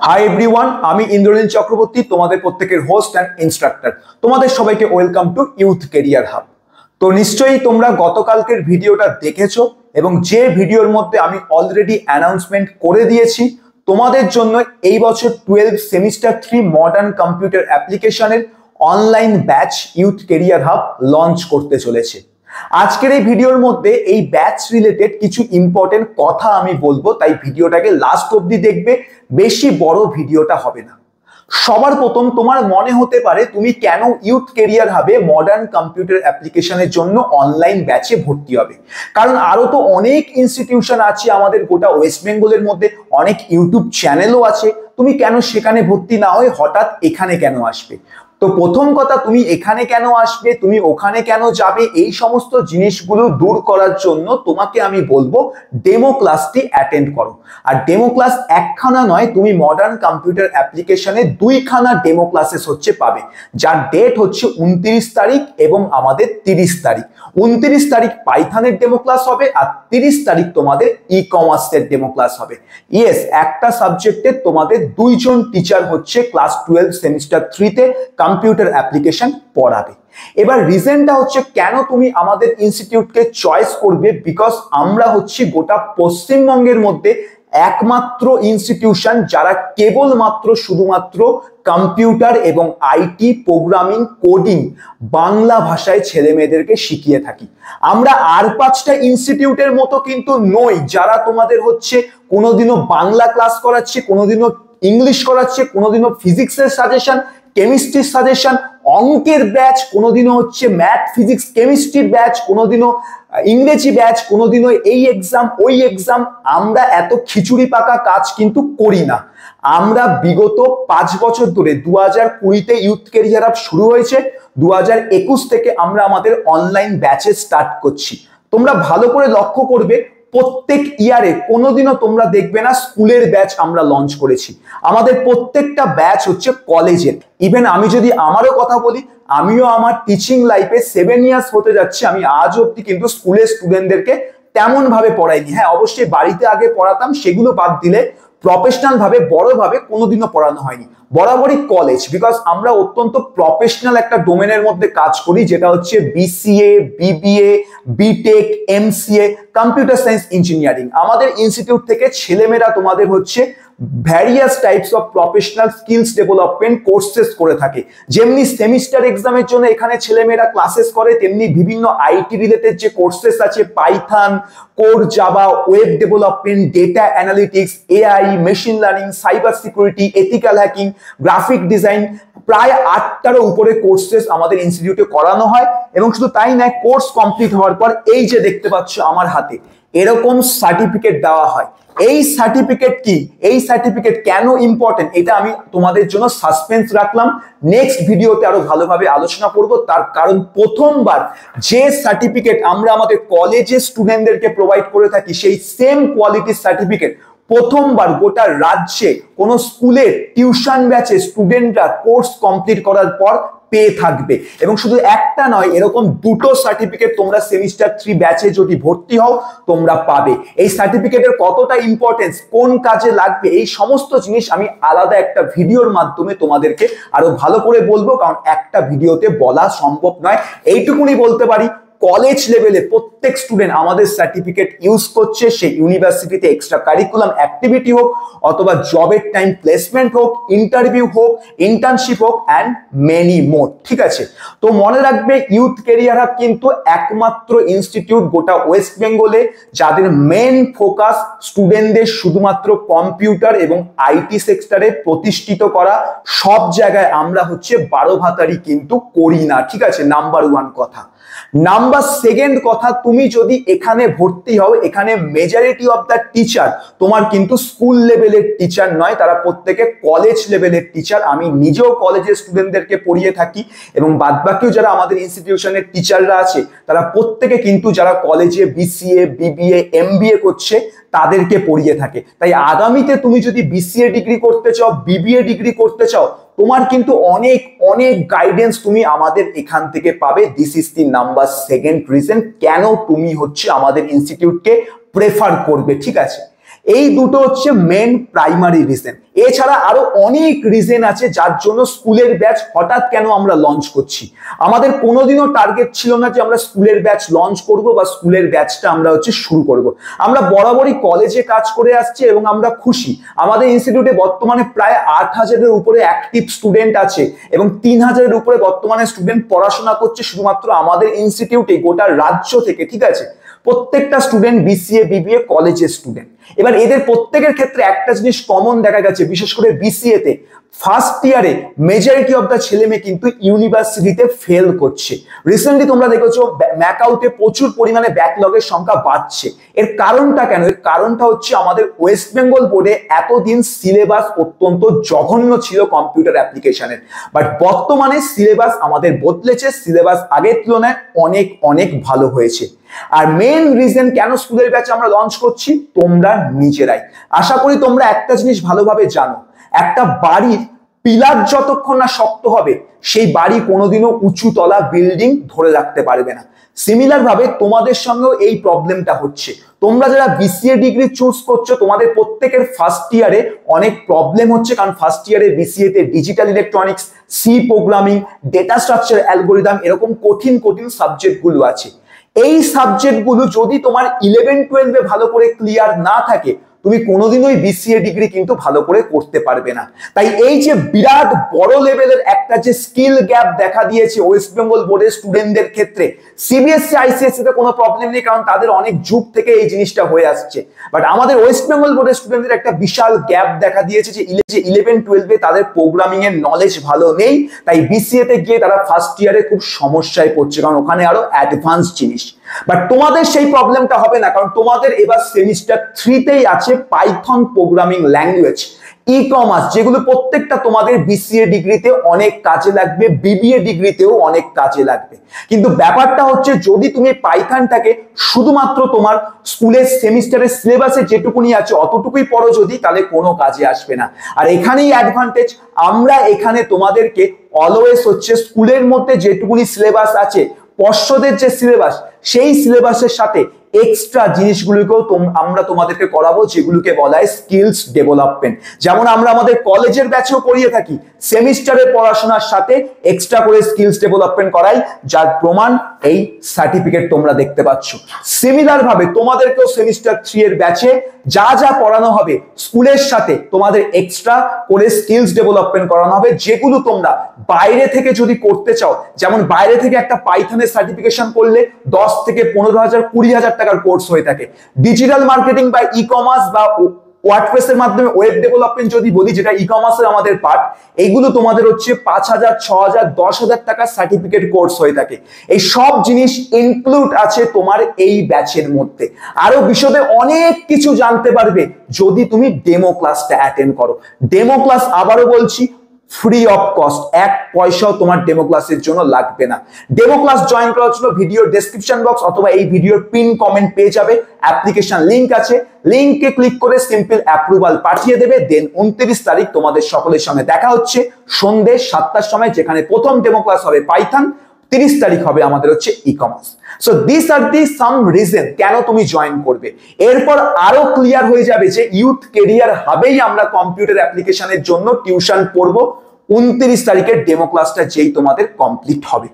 Hi everyone, আমি ইন্দ্রনীল চক্রবর্তী, তোমাদের প্রত্যেকের হোস্ট অ্যান্ড ইনস্ট্রাক্টর। তোমাদের সবাইকে welcome to youth career hub. তো নিশ্চয়ই তোমরা গতকালকের ভিডিওটা দেখেছো এবং যে ভিডিওর মধ্যে আমি অলরেডি অ্যানাউন্সমেন্ট করে দিয়েছি তোমাদের জন্য এই বছর 12 সেমিস্টার 3 মডার্ন কম্পিউটার অ্যাপ্লিকেশনের online batch youth career hub launch করতে চলেছে। আজকের এই ভিডিওর মধ্যে এই ব্যাচ রিলেটেড কিছু ইম্পর্টেন্ট কথা আমি বলবো, তাই ভিডিওটাকে লাস্ট অবধি দেখবে, বেশি বড় ভিডিওটা হবে না। সবার প্রথম তোমার মনে হতে পারে তুমি কেন ইউথ কেরিয়ার হাবে মডার্ন কম্পিউটার অ্যাপ্লিকেশনের জন্য অনলাইন ব্যাচে ভর্তি হবে। কারণ আরো তো অনেক ইনস্টিটিউশন আছে আমাদের গোটা ওয়েস্ট বেঙ্গলের মধ্যে, অনেক ইউটিউব চ্যানেলও আছে, তুমি কেন সেখানে ভর্তি না হয়ে হঠাৎ এখানে কেন আসবে? তো প্রথম কথা, তুমি এখানে কেন আসবে, তুমি ওখানে কেন যাবে, এই সমস্ত জিনিসগুলো দূর করার জন্য তোমাকে আমি বলবো ডেমো ক্লাসটি অ্যাটেন্ড করো। আর ডেমো ক্লাস একখানা নয়, তুমি মডার্ন কম্পিউটার অ্যাপ্লিকেশনে 2খানা ডেমো ক্লাসেস পাবে, যার ডেট হচ্ছে 29 তারিখ এবং আমাদের 30 তারিখ। 29 তারিখ পাইথনের ডেমো ক্লাস হবে আর 30 তারিখ তোমাদের ই কমার্সের ডেমো ক্লাস হবে। ইয়েস, একটা সাবজেক্টে তোমাদের 2জন টিচার হচ্ছে ক্লাস 12 সেমিস্টার 3-তে কম্পিউটার অ্যাপ্লিকেশন পড়াবে। এবার রিজনটা হচ্ছে কেন তুমি আমাদের ইনস্টিটিউটকে চয়েস করবে, বিকজ আমরা হচ্ছি গোটা পশ্চিমবঙ্গের মধ্যে একমাত্র ইনস্টিটিউশন যারা কেবলমাত্র শুধুমাত্র কম্পিউটার এবং আইটি প্রোগ্রামিং কোডিং বাংলা ভাষায় ছেলে মেয়েদেরকে শিখিয়ে থাকি। আমরা আর 5টা ইনস্টিটিউটের মতো কিন্তু নই যারা তোমাদের হচ্ছে কোনোদিনও বাংলা ক্লাস করাচ্ছে, কোনোদিনও ইংলিশ করাচ্ছে, কোনোদিনও ফিজিক্সের সাজেশন, কেমিস্ট্রির সাজেশন, অঙ্কের ব্যাচ, কোনোদিনও হচ্ছে ম্যাথ ফিজিক্স কেমিস্ট্রির ব্যাচ, কোনোদিনও ইংরেজি ব্যাচ, কোনোদিনও এই এক্সাম ওই এক্সাম। আমরা এত খিচুড়ি পাকা কাজ কিন্তু করি না। আমরা বিগত 5 বছর ধরে 2020-তে ইউথ কেরিয়ার হাব শুরু হয়েছে, 2021 থেকে আমরা আমাদের অনলাইন ব্যাচে স্টার্ট করছি। তোমরা ভালো করে লক্ষ্য করবে, প্রত্যেক ইয়ারে কোনোদিনও তোমরা দেখবে না স্কুলের ব্যাচ আমরা লঞ্চ করেছি। আমাদের প্রত্যেকটা ব্যাচ হচ্ছে কলেজের। ইভেন আমি যদি আমারও কথা বলি, আমিও আমার টিচিং লাইফে 7 ইয়ার্স হতে যাচ্ছে, আমি আজ অব্দি কিন্তু স্কুলের স্টুডেন্টদেরকে তেমন ভাবে পড়াইনি। হ্যাঁ, অবশ্যই বাড়িতে আগে পড়াতাম, সেগুলো বাদ দিলে প্রফেশনাল ভাবে বড়ভাবে কোনোদিনও পড়ানো হয়নি। বরাবরই কলেজ, বিকজ আমরা অত্যন্ত প্রফেশনাল একটা ডোমেনের মধ্যে কাজ করি, যেটা হচ্ছে BCA, BBA, BTech, MCA, computer science engineering. আমাদের ইনস্টিটিউট থেকে ছেলেমেয়েরা তোমাদের হচ্ছে various types of professional skills development courses করে থাকে। যেমনি সেমিস্টার এক্সামের জন্য এখানে ছেলেমেয়েরা ক্লাসেস করে, তেমনি বিভিন্ন আইটি রিলেটেড যে কোর্সেস আছে, Python, core, Java, web development, data analytics, AI, machine learning, cyber security, ethical hacking, graphic design, প্রায় 8টারও উপরে কোর্সেস আমাদের ইনস্টিটিউটে করানো হয়। এবং শুধু তাই নয়, কোর্স কমপ্লিট হওয়ার পর এই যে দেখতে পাচ্ছ আমার হাতে এরকম সার্টিফিকেট দেওয়া হয়। এই সার্টিফিকেট কি, এই সার্টিফিকেট কেন ইম্পর্টেন্ট, এটা আমি তোমাদের জন্য সাসপেন্স রাখলাম। নেক্সট ভিডিওতে আরো ভালোভাবে আলোচনা করব। তার কারণ প্রথমবার যে সার্টিফিকেট আমরা আমাদের কলেজের স্টুডেন্টদেরকে প্রোভাইড করে থাকি, সেই সেম কোয়ালিটির সার্টিফিকেট প্রথমবার গোটা রাজ্যে কোন স্কুলের টিউশন ব্যাচে স্টুডেন্টরা কোর্স কমপ্লিট করার পর পেয়ে থাকবে। এবং শুধু একটা নয়, এরকম 2টো সার্টিফিকেট তোমরা সেমিস্টার 3 ব্যাচে যদি ভর্তি হও তোমরা পাবে। এই সার্টিফিকেটের কতটা ইম্পর্টেন্স, কোন কাজে লাগবে, এই সমস্ত জিনিস আমি আলাদা একটা ভিডিওর মাধ্যমে তোমাদেরকে আরো ভালো করে বলবো, কারণ একটা ভিডিওতে বলা সম্ভব নয়। এইটুকুনি বলতে পারি, কলেজ লেভেলে প্রত্যেক স্টুডেন্ট আমাদের সার্টিফিকেট ইউজ করছে, সেই ইউনিভার্সিটিতে এক্সট্রা কারিকুলাম অ্যাক্টিভিটি হোক, অথবা জবের টাইম প্লেসমেন্ট হোক, ইন্টারভিউ হোক, ইন্টার্নশিপ হোক, অ্যান্ড মেনি মোর। ঠিক আছে, তো মনে রাখবে ইউথ কেরিয়ার হাব কিন্তু একমাত্র ইনস্টিটিউট গোটা ওয়েস্ট বেঙ্গলে যাদের মেন ফোকাস স্টুডেন্টদের শুধুমাত্র কম্পিউটার এবং আইটি সেক্টরে প্রতিষ্ঠিত করা। সব জায়গায় আমরা হচ্ছে 12 ভাতারি কিন্তু করি না। ঠিক আছে, নাম্বার 1 কথা। নাম্বার 2 কথা, তুমি যদি এখানে ভর্তি হও, এখানে মেজরিটি অফ দ্য টিচার তোমার কিন্তু স্কুল লেভেলের টিচার নয়, তারা প্রত্যেকে কলেজ লেভেলের টিচার। আমি নিজেও কলেজের স্টুডেন্টদেরকে পড়িয়ে থাকি এবং বাদবাকিও যারা আমাদের ইনস্টিটিউশনের টিচাররা আছে তারা প্রত্যেকে কিন্তু যারা কলেজে বিসিএ, বিবিএ, এমবিএ করছে তাদেরকে পড়িয়ে থাকে। তাই আগামীতে তুমি যদি বিসিএ ডিগ্রি করতে চাও, বিবিএ ডিগ্রি করতে চাও, তোমার কিন্তু অনেক অনেক গাইডেন্স তুমি আমাদের এখান থেকে পাবে। This is the number 2 reason কেন তুমি হচ্ছে আমাদের ইনস্টিটিউটকে প্রেফার করবে। ঠিক আছে, এই দুটো হচ্ছে মেন প্রাইমারি রিজন। এছাড়া আরো অনেক রিজন আছে যার জন্য স্কুলের ব্যাচ হঠাৎ কেন আমরা লঞ্চ করছি। আমাদের কোনোদিনও টার্গেট ছিল না যে আমরা স্কুলের ব্যাচ লঞ্চ করব বা স্কুলের ব্যাচটা আমরা হচ্ছে শুরু করব। আমরা বরাবরই কলেজে কাজ করে আসছি এবং আমরা খুশি। আমাদের ইনস্টিটিউটে বর্তমানে প্রায় 8,000-এর উপরে অ্যাক্টিভ স্টুডেন্ট আছে এবং 3,000-এর উপরে বর্তমানে স্টুডেন্ট পড়াশোনা করছে শুধুমাত্র আমাদের ইনস্টিটিউটে গোটা রাজ্য থেকে, ঠিক আছে। প্রত্যেকটা স্টুডেন্ট বিসিএ বিবিএ কলেজের স্টুডেন্ট। এবার এদের প্রত্যেকের ক্ষেত্রে একটা জিনিস কমন দেখা গেছে, বিশেষ করে বিসিএ তে ফার্স্ট ইয়ারে মেজরিটি অফ দা ছেলে মেয়ে কিন্তু ইউনিভার্সিটিতে ফেল করছে। রিসেন্টলি তোমরা দেখেছো ম্যাকআউটে প্রচুর পরিমাণে ব্যাকলগের সংখ্যা বাড়ছে। এর কারণটা কেন? এর কারণটা হচ্ছে আমাদের ওয়েস্ট বেঙ্গল বোর্ডে এতদিন সিলেবাস অত্যন্ত জঘন্য ছিল কম্পিউটার অ্যাপ্লিকেশনের, বাট বর্তমানে সিলেবাস আমাদের বদলেছে, সিলেবাস আগের তুলনায় অনেক অনেক ভালো হয়েছে। আর মেন রিজন কেন স্কুলের ব্যাচ আমরা লঞ্চ করছি তোমরা নিজেরাই। আশা করি তোমরা একটা জিনিস ভালোভাবে জানো, একটা বাড়ির পিলার যতক্ষণ না শক্ত হবে সেই বাড়ি কোনোদিনও উঁচু তলা বিল্ডিং ধরে রাখতে পারবে না। সিমিলার ভাবে তোমাদের সঙ্গেও এই প্রবলেমটা হচ্ছে। তোমরা যারা বিসিএ ডিগ্রি চুজ করছো তোমাদের প্রত্যেকের ফার্স্ট ইয়ারে অনেক প্রবলেম হচ্ছে, কারণ ফার্স্ট ইয়ারে বিসিএ তে digital electronics, C programming, data structure algorithm এরকম কঠিন কঠিন সাবজেক্টগুলো আছে। এই সাবজেক্টগুলো যদি তোমার 11-12-এ ভালো করে ক্লিয়ার না থাকে তুমি কোনোদিনই বিসিএ ডিগ্রি কিন্তু ভালো করে করতে পারবে না। তাই এই যে বিরাট বড় লেভেলের একটা যে স্কিল গ্যাপ দেখা দিয়েছে ওয়েস্ট বেঙ্গল বোর্ডের স্টুডেন্টদের ক্ষেত্রে, সিবিএসসি আইসিএসসি তে কোনো প্রবলেম নেই, কারণ তাদের অনেক যুগ থেকে এই জিনিসটা হয়ে আসছে। বাট আমাদের ওয়েস্ট বেঙ্গল বোর্ডের স্টুডেন্টদের একটা বিশাল গ্যাপ দেখা দিয়েছে যে 11-12-এ তাদের প্রোগ্রামিং এর নলেজ ভালো নেই, তাই বিসিএ তে গিয়ে তারা ফার্স্ট ইয়ারে খুব সমস্যায় পড়ছে, কারণ ওখানে আরো অ্যাডভান্স জিনিস। বাট তোমাদের সেই প্রবলেমটা হবে না, কারণ তোমাদের এবার সেমিস্টার 3-তেই আছে Python programming language, e commerce, যেগুলো প্রত্যেকটা তোমাদের বিসিএ ডিগ্রিতে অনেক কাজে লাগবে, বিবিএ ডিগ্রিতেও অনেক কাজে লাগবে। কিন্তু ব্যাপারটা হচ্ছে যদি তুমি পাইথনটাকে শুধুমাত্র তোমার স্কুলের সেমিস্টারের সিলেবাসে যেটুকুনি আছে অতটুকুই পড়ো যদি, তাহলে কোনো কাজে আসবে না। আর এখানেই অ্যাডভান্টেজ, আমরা এখানে তোমাদেরকে অলওয়েজ হচ্ছে স্কুলের মধ্যে যেটুকুনি সিলেবাস আছে, পর্ষদের যে সিলেবাস সেই সিলেবাসের সাথে এক্সট্রা জিনিসগুলোকেও আমরা তোমাদেরকে করাবো, যেগুলোকে বলা হয় স্কিলস ডেভেলপমেন্ট। যেমন আমরা আমাদের কলেজের ব্যাচেও করিয়ে থাকি, সেমিস্টারের পড়াশোনার সাথে এক্সট্রা করে স্কিলস ডেভেলপমেন্ট করাই, যার প্রমাণ এই সার্টিফিকেট তোমরা দেখতে পাচ্ছ। সিমিলার ভাবে তোমাদেরকেও সেমিস্টার 3 এর ব্যাচে যা যা পড়ানো হবে স্কুলের সাথে তোমাদের এক্সট্রা করে স্কিলস ডেভেলপমেন্ট করানো হবে, যেগুলো তোমরা বাইরে থেকে যদি করতে চাও, যেমন বাইরে থেকে একটা পাইথনের সার্টিফিকেশন করলে 10 থেকে 15,000 20,000 টাকার কোর্স হয়ে থাকে। ডিজিটাল মার্কেটিং বা ই কমার্স বা ওয়ার্ডপ্রেসের মাধ্যমে ওয়েব ডেভেলপমেন্ট যদি বলি, যেটা ই কমার্সের আমাদের পার্ট, এইগুলো তোমাদের হচ্ছে 5,000 6,000 10,000 টাকার সার্টিফিকেট কোর্স হয়ে থাকে। এই সব জিনিস ইনক্লুড আছে তোমার এই ব্যাচের মধ্যে। আরো বিশদে অনেক কিছু জানতে পারবে যদি তুমি ডেমো ক্লাসটা অ্যাটেন্ড করো। ডেমো ক্লাস আবারও বলছি ফ্রি অফ কস্ট, এক পয়সাও তোমার ডেমো ক্লাসের জন্য লাগবে না। ডেমো ক্লাস জয়েন করার জন্য ভিডিও ডেসক্রিপশন বক্স অথবা এই ভিডিওর পিন কমেন্ট পেয়ে যাবে অ্যাপ্লিকেশন লিংক আছে, লিংকে ক্লিক করে সিম্পল অ্যাপ্রুভাল পাঠিয়ে দেবে। দেন 29 তারিখ তোমাদের সকলের সঙ্গে দেখা হচ্ছে সন্ধ্যে 7টার সময়, যেখানে প্রথম ডেমো ক্লাস হবে পাইথন, 30 তারিখ হবে আমাদের হচ্ছে ecommerce. So this are the some reason কেন তুমি জয়েন করবে। এরপর আরো ক্লিয়ার হয়ে যাবে যে ইউথ কেরিয়ার হাবেই আমরা কম্পিউটার অ্যাপ্লিকেশনের জন্য টিউশন পড়বো 29 তারিখের ডেমো ক্লাসটা যেই তোমাদের কমপ্লিট হবে।